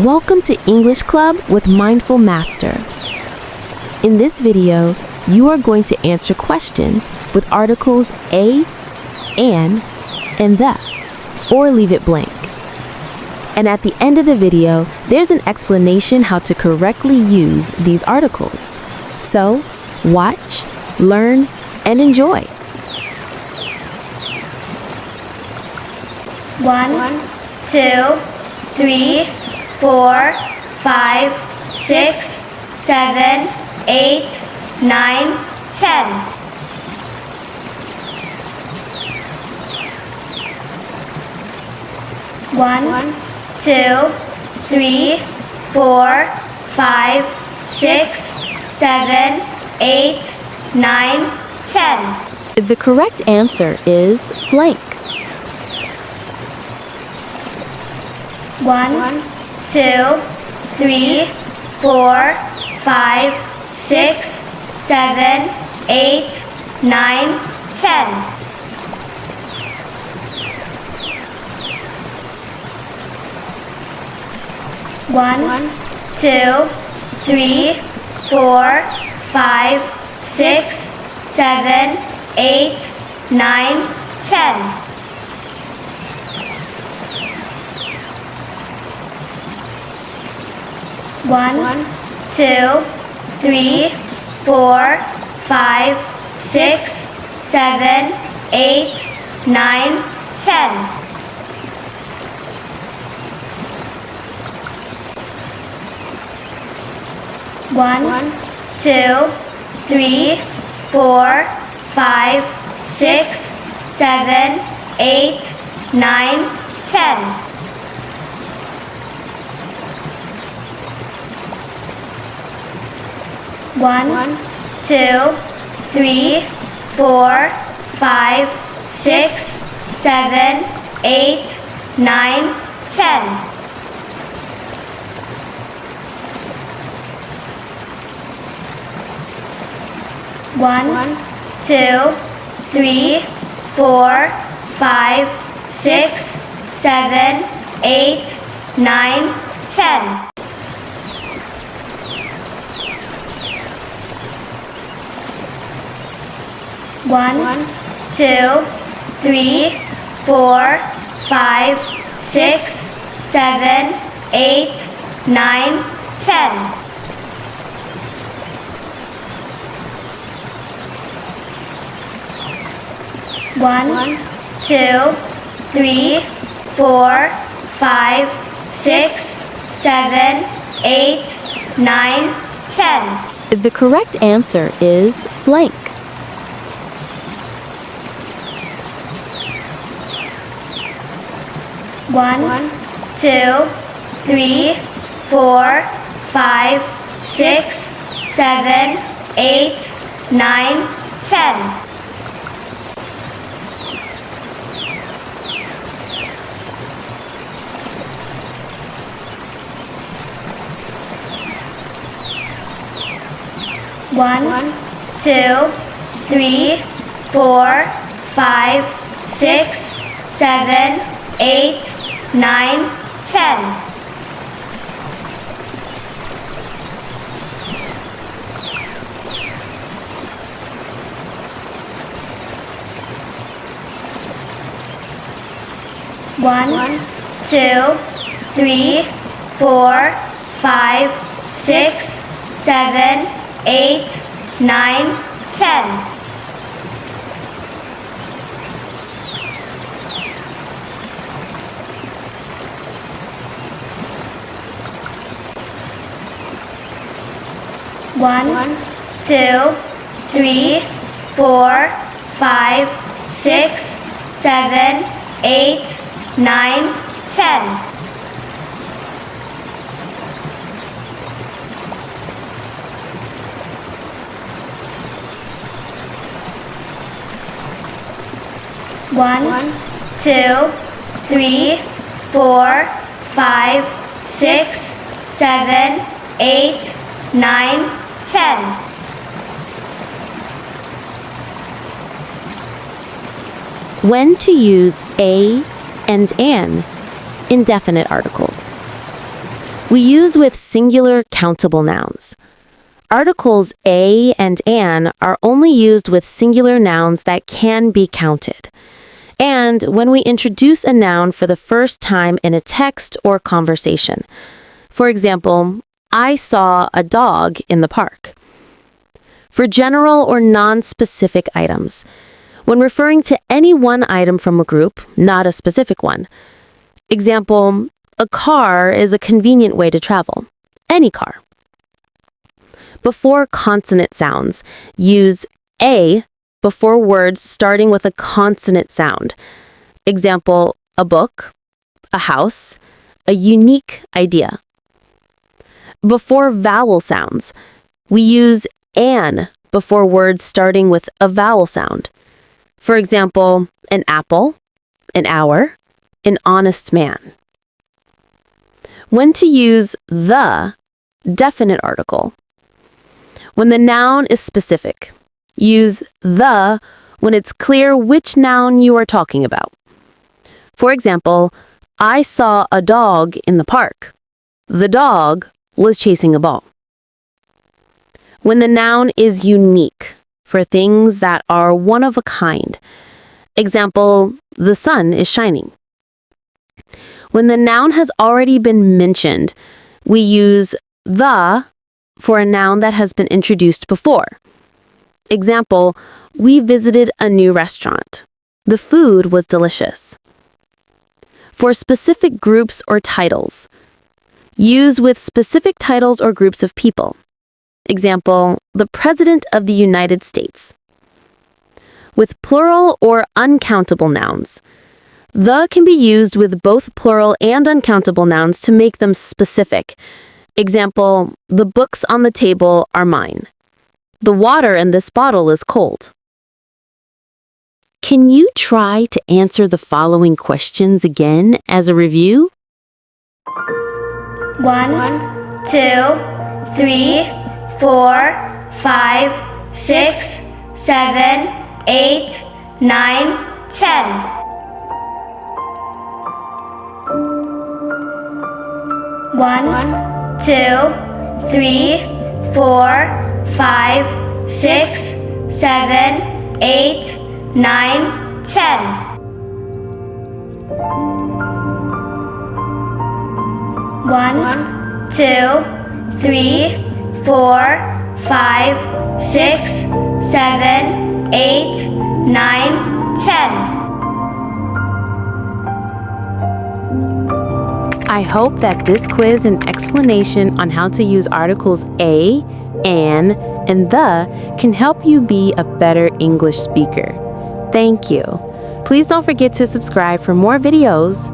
Welcome to English Club with Mindful Master. In this video, you are going to answer questions with articles a, and the, or leave it blank. And at the end of the video, there's an explanation how to correctly use these articles. So, watch, learn, and enjoy. 1, 2, 3, 4, 5, 6, 7, 8, 9, 10. 1, 2, 3, 4, 5, 6, 7, 8, 9, 10. The correct answer is blank. 1, 2, 3, 4, 5, 6, 7, 8, 9, 10. 1, 2, 3, 4, 5, 6, 7, 8, 9, 10. 1, 2, 3, 4, 5, 6, 7, 8, 9, 10. 1, 2, 3, 4, 5, 6, 7, 8, 9, 10. 1, 2, 3, 4, 5, 6, 7, 8, 9, 10. 1, 2, 3, 4, 5, 6, 7, 8, 9, 10. 1, 2, 3, 4, 5, 6, 7, 8, 9, 10. 1, 2, 3, 4, 5, 6, 7, 8, 9, 10. The correct answer is blank. 1, 2, 3, 4, 5, 6, 7, 8, 9, 10. 1, 2, 3, 4, 5, 6, 7, 8, 9, 10. 1, 2, 3, 4, 5, 6, 7, 8, 9, 10. 1, 2, 3, 4, 5, 6, 7, 8, 9, 10. 1, 2, 3, 4, 5, 6, 7, 8, 9, 10. 'When to use a and an in definite articles. we use with singular countable nouns. Articles a and an are only used with singular nouns that can be counted, and when we introduce a noun for the first time in a text or conversation. For example, I saw a dog in the park. For general or non-specific items, when referring to any one item from a group, not a specific one. Example, a car is a convenient way to travel. Any car. Before consonant sounds, use a before words starting with a consonant sound. Example, a book, a house, a unique idea. Before vowel sounds, we use an before words starting with a vowel sound. For example, an apple, an hour, an honest man. When to use the definite article. When the noun is specific, use the when it's clear which noun you are talking about. For example, I saw a dog in the park. The dog was chasing a ball. When the noun is unique, for things that are one of a kind. Example, the sun is shining. When the noun has already been mentioned, we use the for a noun that has been introduced before. Example, we visited a new restaurant. The food was delicious. For specific groups or titles, use with specific titles or groups of people. Example, the President of the United States. With plural or uncountable nouns, the can be used with both plural and uncountable nouns to make them specific. Example, the books on the table are mine. The water in this bottle is cold. Can you try to answer the following questions again as a review? 1, 2, 3, 4, 5, 6, 7, 8, 9, 10. 1, 2, 3, 4, 5, 6, 7, 8, 9, 10. 1, 2, 3, 4, 5, 6, 7, 8, 9, 10. I hope that this quiz and explanation on how to use articles a, an, and the can help you be a better English speaker. Thank you. Please don't forget to subscribe for more videos.